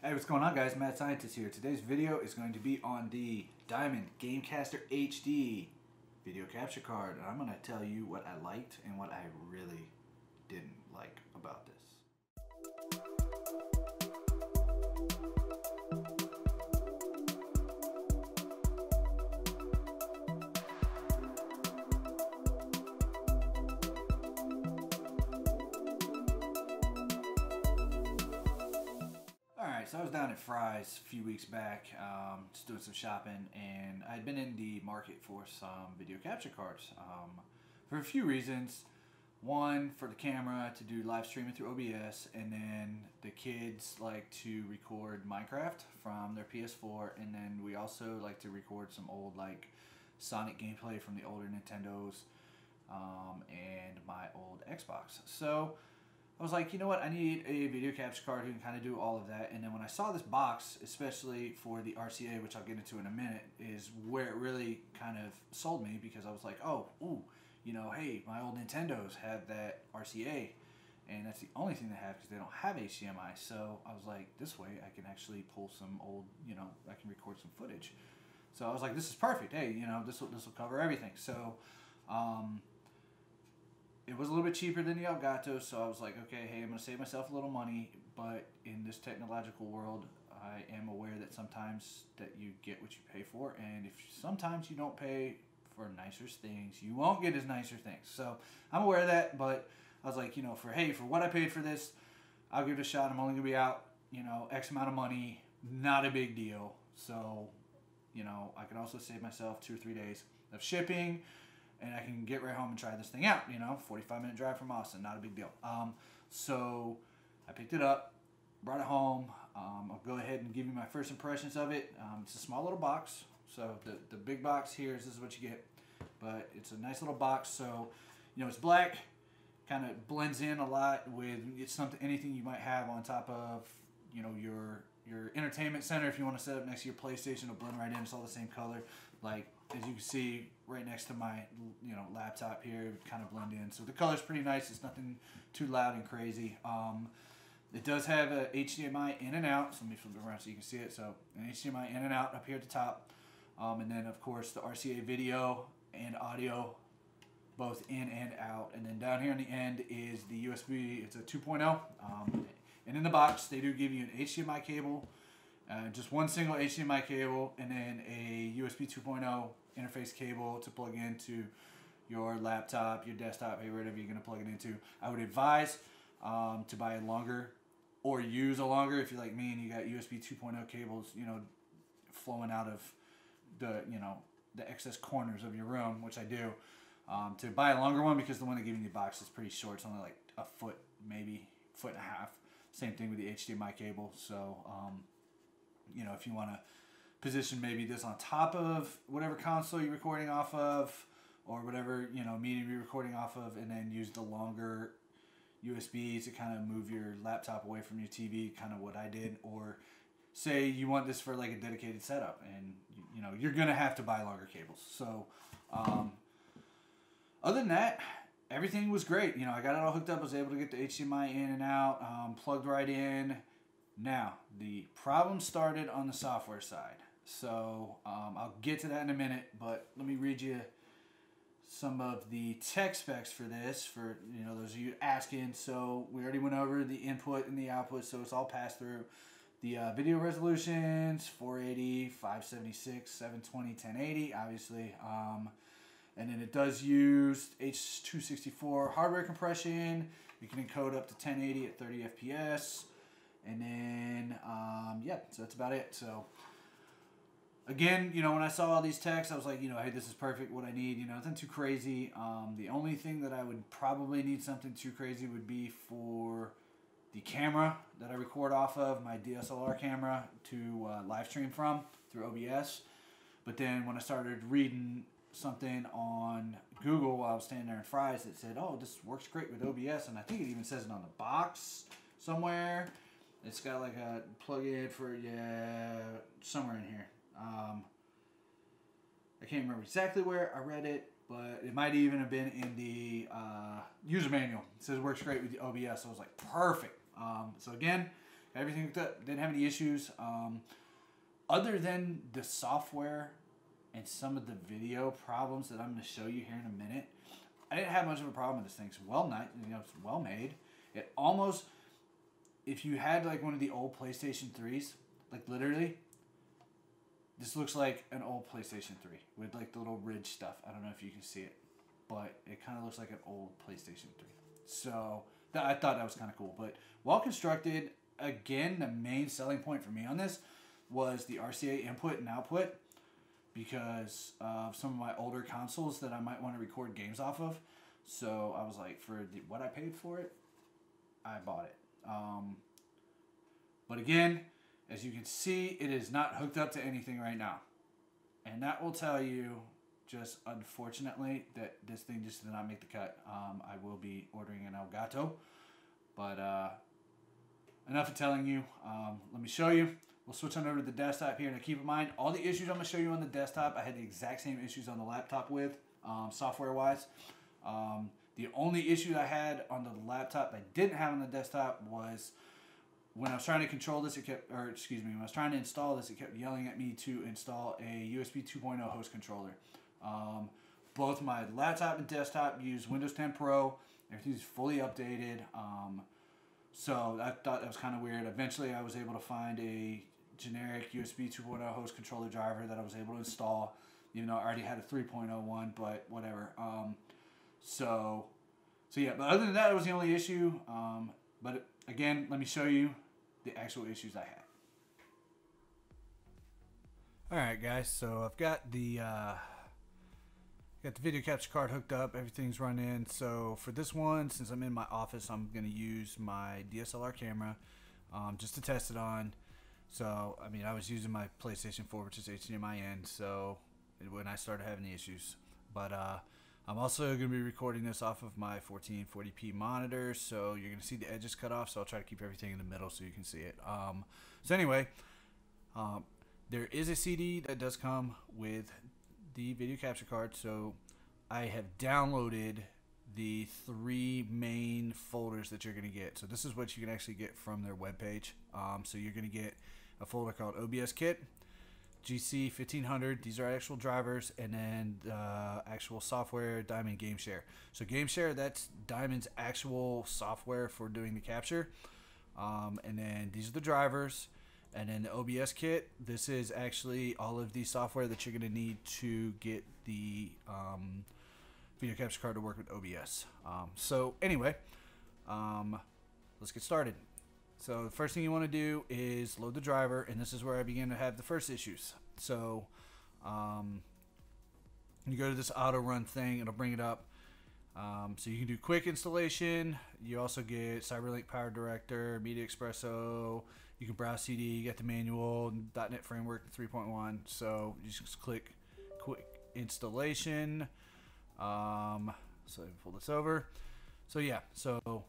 Hey, what's going on, guys? Mad Scientist here. Today's video is going to be on the Diamond Gamecaster HD video capture card. And I'm going to tell you what I liked and what I really didn't like about this. So I was down at Fry's a few weeks back, just doing some shopping, and I'd been in the market for some video capture cards for a few reasons. One, for the camera to do live streaming through OBS, and then the kids like to record Minecraft from their PS4, and then we also like to record some old like Sonic gameplay from the older Nintendos and my old Xbox. So I was like, you know what, I need a video capture card who can kind of do all of that. And then when I saw this box, especially for the RCA, which I'll get into in a minute, is where it really kind of sold me, because I was like, oh, ooh, you know, hey, my old Nintendos have that RCA, and that's the only thing they have because they don't have HDMI. So I was like, this way I can actually pull some old, you know, I can record some footage. So I was like, this is perfect. Hey, you know, this will cover everything. So it was a little bit cheaper than the Elgato, so I was like, okay, hey, I'm going to save myself a little money, but in this technological world, I am aware that sometimes that you get what you pay for, and if sometimes you don't pay for nicer things, you won't get as nicer things. So I'm aware of that, but I was like, you know, for what I paid for this, I'll give it a shot. I'm only going to be out, you know, X amount of money, not a big deal. So, you know, I can also save myself 2 or 3 days of shipping, and I can get right home and try this thing out, you know, 45-minute drive from Austin, not a big deal. So I picked it up, brought it home. I'll go ahead and give you my first impressions of it. It's a small little box. So the big box here is this is what you get, but it's a nice little box. So, you know, it's black, kind of blends in a lot with anything you might have on top of, you know, your entertainment center. If you want to set up next to your PlayStation, it'll blend right in. It's all the same color. Like, as you can see right next to my, you know, laptop here, it would kind of blend in. So the color's pretty nice. It's nothing too loud and crazy. It does have a HDMI in and out. So let me flip it around so you can see it. So an HDMI in and out up here at the top. And then, of course, the RCA video and audio, both in and out. And then down here on the end is the USB. It's a 2.0. And in the box, they do give you an HDMI cable, just one single HDMI cable, and then a USB 2.0 interface cable to plug into your laptop, your desktop, whatever you're going to plug it into. I would advise to buy a longer, or use a longer if you're like me and you got USB 2.0 cables, you know, flowing out of the, you know, the excess corners of your room, which I do. To buy a longer one, because the one they give you in the box is pretty short. It's only like a foot, maybe foot and a half. Same thing with the HDMI cable. So, you know, if you want to position maybe this on top of whatever console you're recording off of, or whatever, you know, medium you're recording off of, and then use the longer USB to kind of move your laptop away from your TV, kind of what I did. Or say you want this for like a dedicated setup, and you know, you're going to have to buy longer cables. So, other than that, everything was great. You know, I got it all hooked up. I was able to get the HDMI in and out, plugged right in. Now, the problem started on the software side. So, I'll get to that in a minute, but let me read you some of the tech specs for this, for, you know, those of you asking. So, we already went over the input and the output, so it's all passed through. The video resolutions, 480, 576, 720, 1080, obviously. And then it does use H.264 hardware compression. You can encode up to 1080 at 30 FPS. And then, yeah, so that's about it. So, again, you know, when I saw all these texts, I was like, you know, hey, this is perfect, what I need. You know, nothing too crazy. The only thing that I would probably need something too crazy would be for the camera that I record off of, my DSLR camera, to live stream from through OBS. But then when I started reading something on Google while I was standing there in Fry's, that said, oh, this works great with OBS, and I think it even says it on the box somewhere. It's got like a plug-in for, yeah, somewhere in here. I can't remember exactly where I read it, but it might even have been in the user manual. It says it works great with the OBS, so I was like, perfect. So again, Everything hooked up. Didn't have any issues. Other than the software and some of the video problems that I'm going to show you here in a minute, I didn't have much of a problem with this thing. It's it's well made. It almost, if you had like one of the old PlayStation 3s, like literally, this looks like an old PlayStation 3 with like the little ridge stuff. I don't know if you can see it, but it kind of looks like an old PlayStation 3. So I thought that was kind of cool, but well constructed. Again, the main selling point for me on this was the RCA input and output, because of some of my older consoles that I might want to record games off of. So I was like, for what I paid for it, I bought it. But again, as you can see, it is not hooked up to anything right now. And that will tell you, just unfortunately, that this thing just did not make the cut. I will be ordering an Elgato. But enough of telling you. Let me show you. We'll switch on over to the desktop here. Now keep in mind, all the issues I'm going to show you on the desktop, I had the exact same issues on the laptop with, software-wise. The only issue I had on the laptop I didn't have on the desktop was when I was trying to control this, when I was trying to install this, it kept yelling at me to install a USB 2.0 host controller. Both my laptop and desktop use Windows 10 Pro. Everything's fully updated. So I thought that was kind of weird. Eventually, I was able to find a generic USB 2.0 host controller driver that I was able to install, even though I already had a 3.0 one, but whatever. So yeah, but other than that, it was the only issue. But again, let me show you the actual issues I had. All right, guys. So I've got the video capture card hooked up. Everything's running. So for this one, since I'm in my office, I'm going to use my DSLR camera just to test it on. So, I mean, I was using my PlayStation 4, which is HDMI in, so when I started having the issues. But I'm also going to be recording this off of my 1440p monitor, so you're going to see the edges cut off, so I'll try to keep everything in the middle so you can see it. So anyway, there is a CD that does come with the video capture card, so I have downloaded the 3 main folders that you're going to get. So this is what you can actually get from their webpage. So you're going to get a folder called OBS Kit, GC1500, these are actual drivers, and then actual software, Diamond Game Share. So Game Share, that's Diamond's actual software for doing the capture. And then these are the drivers. And then the OBS Kit, this is actually all of the software that you're going to need to get the video capture card to work with OBS. So anyway, let's get started. So the first thing you want to do is load the driver, and this is where I begin to have the first issues. So you go to this auto run thing, it'll bring it up. So you can do quick installation. You also get CyberLink Power Director, Media Expresso. You can browse CD. You get the manual, .NET Framework 3.1. So you just click quick installation. So pull this over. So yeah, so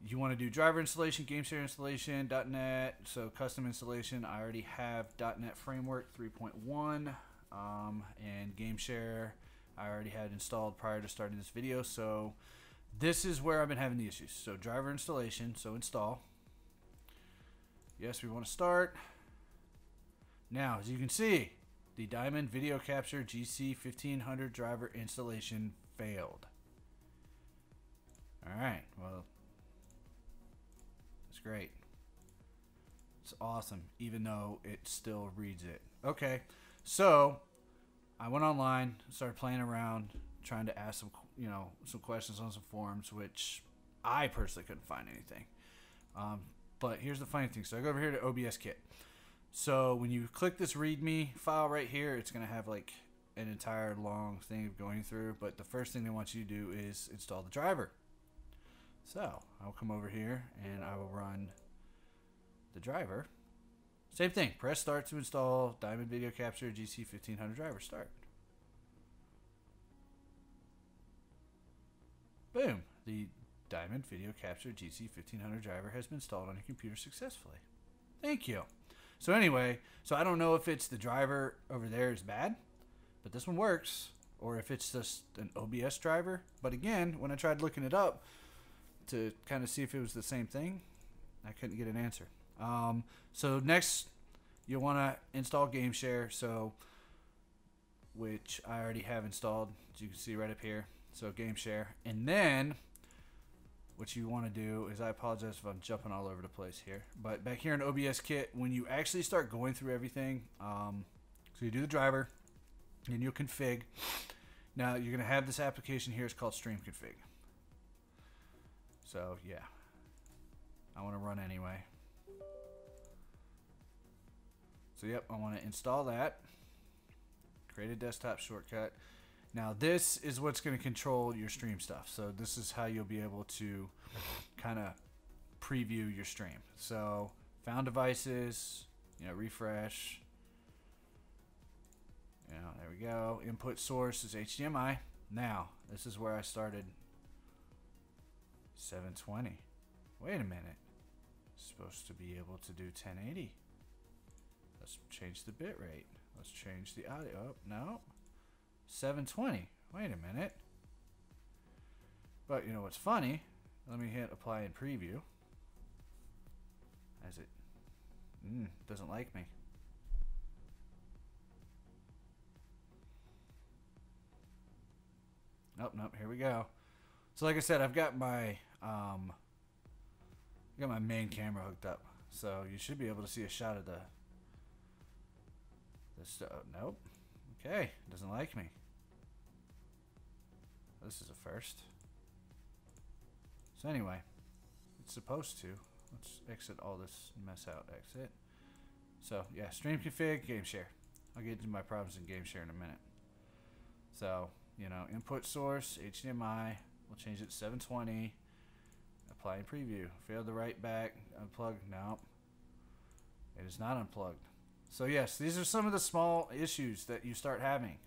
you want to do driver installation, game share installation, .NET, so custom installation. I already have .NET Framework 3.1 and game share I already had installed prior to starting this video. So this is where I've been having the issues. So driver installation, so install. Yes, we want to start. Now, as you can see, the Diamond Video Capture GC1500 driver installation failed. All right, well, that's great. It's awesome, even though it still reads it. Okay, so I went online, started playing around, trying to ask some questions on some forums, which I personally couldn't find anything. But here's the funny thing. So I go over here to OBS Kit. So when you click this README file right here, it's going to have like an entire long thing of going through. But the first thing they want you to do is install the driver. So I'll come over here and I will run the driver. Same thing. Press start to install Diamond Video Capture GC1500 driver. Start. Boom. The Diamond Video Capture GC1500 driver has been installed on your computer successfully. Thank you. So anyway, so I don't know if it's the driver over there is bad, but this one works, or if it's just an OBS driver. But again, when I tried looking it up to kind of see if it was the same thing, I couldn't get an answer. So next, you'll want to install GameShare. So, which I already have installed, as you can see right up here. So GameShare, and then what you want to do is, I apologize if I'm jumping all over the place here, but back here in OBS Kit, when you actually start going through everything, so you do the driver, and you'll config. Now you're going to have this application here. It's called Stream Config. So yeah, I want to run anyway. So yep, I want to install that. Create a desktop shortcut. Now this is what's going to control your stream stuff. So this is how you'll be able to kind of preview your stream. So found devices, refresh. There we go. Input source is HDMI. Now this is where I started. 720. Wait a minute. It's supposed to be able to do 1080. Let's change the bit rate. Let's change the audio. Oh, no. 720. Wait a minute. But you know what's funny? Let me hit apply and preview. As it doesn't like me. Nope, here we go. So like I said, I've got my main camera hooked up. So you should be able to see a shot of nope. Okay, doesn't like me. This is a first. So anyway, it's supposed to. Let's exit all this mess out. Exit. So yeah, stream config, GameShare. I'll get into my problems in GameShare in a minute. So, input source, HDMI. We'll change it to 720. Apply and preview. Failed to write back. Unplug. No. It is not unplugged. So yes, these are some of the small issues that you start having.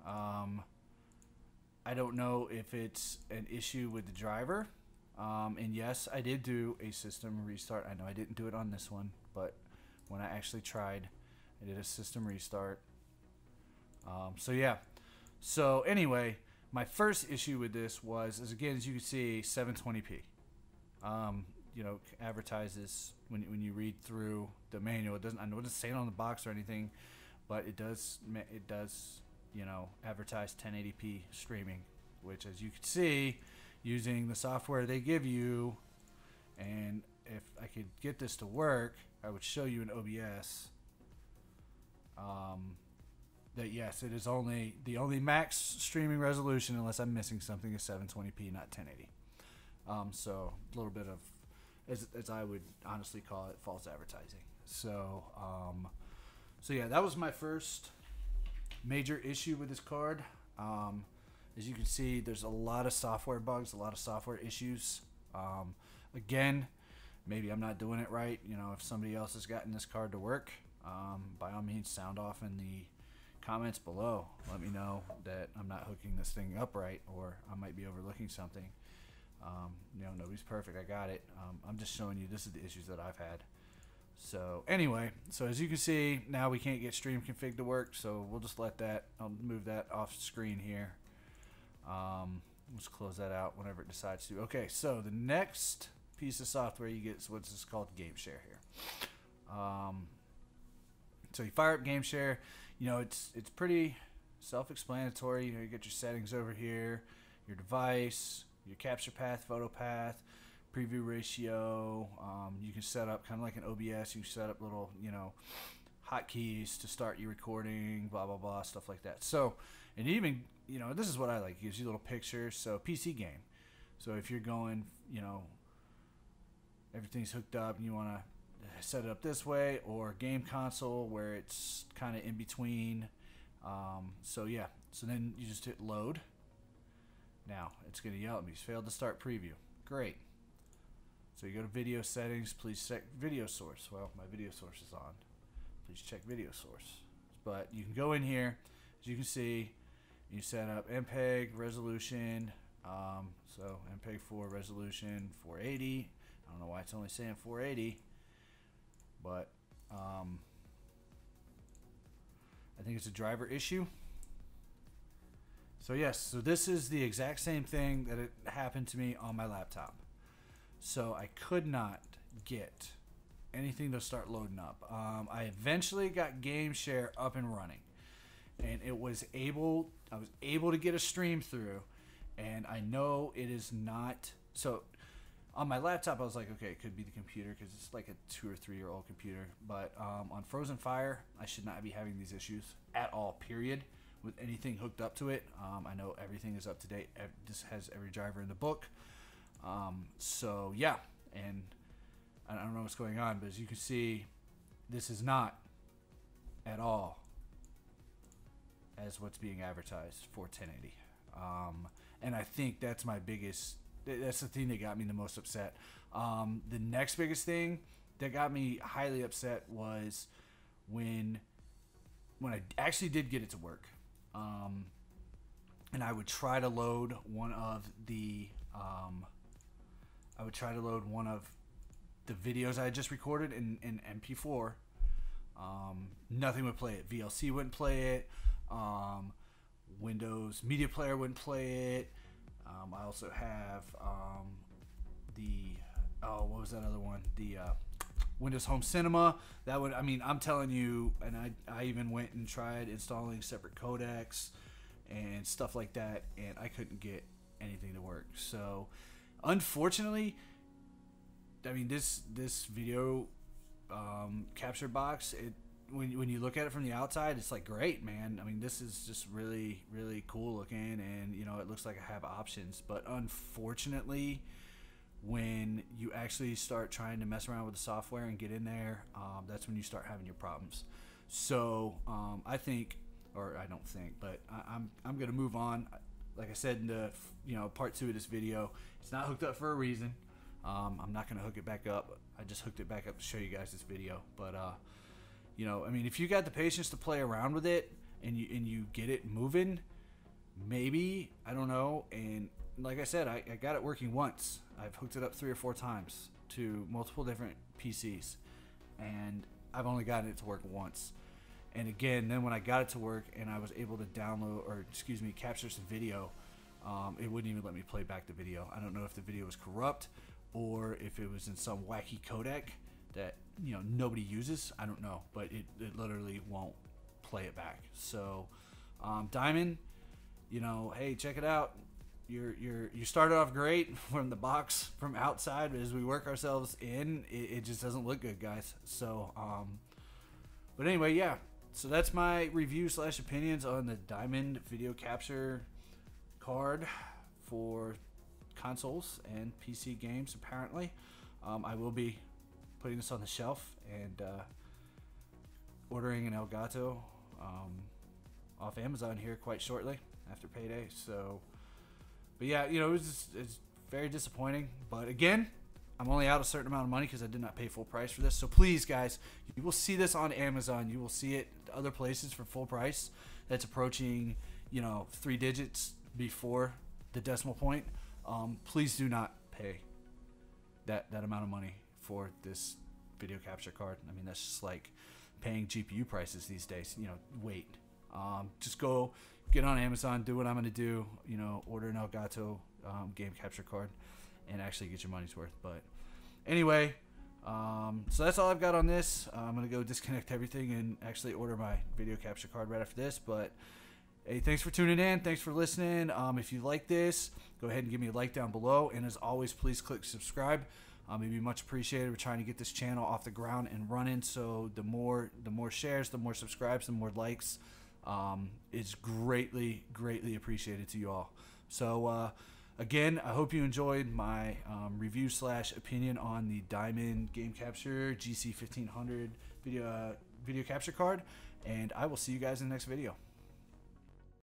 I don't know if it's an issue with the driver. And yes, I did do a system restart. I know I didn't do it on this one, but when I actually tried, I did a system restart. So yeah. So anyway, my first issue with this was, again, as you can see, 720p. Advertises when you read through the manual. It doesn't. I know it doesn't say it on the box or anything, but it does. Advertise 1080p streaming, which, as you can see, using the software they give you, and if I could get this to work, I would show you in OBS. That yes, it is the only max streaming resolution, unless I'm missing something, is 720p, not 1080. So a little bit of, as I would honestly call it, false advertising. So so yeah, that was my first major issue with this card. As you can see, there's a lot of software bugs, a lot of software issues. Again, maybe I'm not doing it right. If somebody else has gotten this card to work, by all means, sound off in the comments below. Let me know that I'm not hooking this thing up right, or I might be overlooking something. Nobody's perfect. I got it. I'm just showing you this is the issues that I've had. So anyway, so as you can see, now we can't get stream config to work, so we'll just let that, I'll move that off screen here. Let's close that out whenever it decides to. Okay, so the next piece of software you get is what's called GameShare here. So you fire up GameShare. It's pretty self-explanatory. You get your settings over here, your device, your capture path, photo path, preview ratio. You can set up kind of like an OBS. You set up little, hotkeys to start your recording, blah, blah, blah, stuff like that. So, and even, this is what I like. It gives you little pictures. So PC game. So if you're going, everything's hooked up and you want to set it up this way, or game console where it's kind of in between. So yeah, so then you just hit load. Now it's going to yell at me, failed to start preview. Great. So you go to video settings, please check video source. Well, my video source is on. Please check video source. But you can go in here, as you can see, you set up MPEG resolution. So MPEG 4 resolution 480. I don't know why it's only saying 480, but I think it's a driver issue. So yes, so this is the exact same thing that it happened to me on my laptop. So I could not get anything to start loading up. I eventually got Game Share up and running, and I was able to get a stream through, and I know it is not so. On my laptop, I was like, okay, it could be the computer because it's like a 2 or 3 year old computer. But on Frozen Fire, I should not be having these issues at all, period, with anything hooked up to it. I know everything is up to date. This has every driver in the book. So, yeah. And I don't know what's going on, but as you can see, this is not at all as what's being advertised for 1080. And I think that's my biggest... That's the thing that got me the most upset. The next biggest thing that got me highly upset was when I actually did get it to work, and I would try to load one of the videos I had just recorded in MP4. Nothing would play it. VLC wouldn't play it. Windows Media Player wouldn't play it. I also have what was that other one? The Windows Home Cinema. That would, I mean, I'm telling you, and I even went and tried installing separate codecs and stuff like that, and I couldn't get anything to work. So, unfortunately, I mean, this video capture box, when you look at it from the outside, it's like great, man. I mean, this is just really, really cool looking, and you know, it looks like I have options. But unfortunately, when you actually start trying to mess around with the software and get in there, that's when you start having your problems. So I think, or I don't think, but I'm gonna move on. Like I said in the part 2 of this video, it's not hooked up for a reason. I'm not gonna hook it back up. I just hooked it back up to show you guys this video, but I mean, if you got the patience to play around with it and you get it moving, maybe, I don't know. And like I said, I got it working once. I've hooked it up 3 or 4 times to multiple different PCs, and I've only gotten it to work once. And again, then when I got it to work and I was able to capture some video, it wouldn't even let me play back the video. I don't know if the video was corrupt or if it was in some wacky codec that nobody uses. I don't know, but it literally won't play it back. So Diamond, hey, check it out. You started off great from the box from outside, but as we work ourselves in, it just doesn't look good, guys. So but anyway, yeah, so that's my review / opinions on the Diamond video capture card for consoles and PC games. Apparently I will be putting this on the shelf and ordering an Elgato off Amazon here quite shortly after payday. So, but yeah, it's very disappointing. But again, I'm only out a certain amount of money because I did not pay full price for this. So please, guys, you will see this on Amazon. You will see it other places for full price. That's approaching 3 digits before the decimal point. Please do not pay that amount of money for this video capture card. I mean, that's just like paying GPU prices these days. Wait. Just go get on Amazon, do what I'm going to do, order an Elgato game capture card and actually get your money's worth. But anyway, so that's all I've got on this. I'm going to go disconnect everything and actually order my video capture card right after this. But hey, thanks for tuning in. Thanks for listening. If you like this, go ahead and give me a like down below. And as always, please click subscribe. It'd be much appreciated. We're trying to get this channel off the ground and running. So the more shares, the more subscribes, the more likes. It's greatly, greatly appreciated to you all. So again, I hope you enjoyed my review / opinion on the Diamond Game Capture GC1500 video capture card. And I will see you guys in the next video.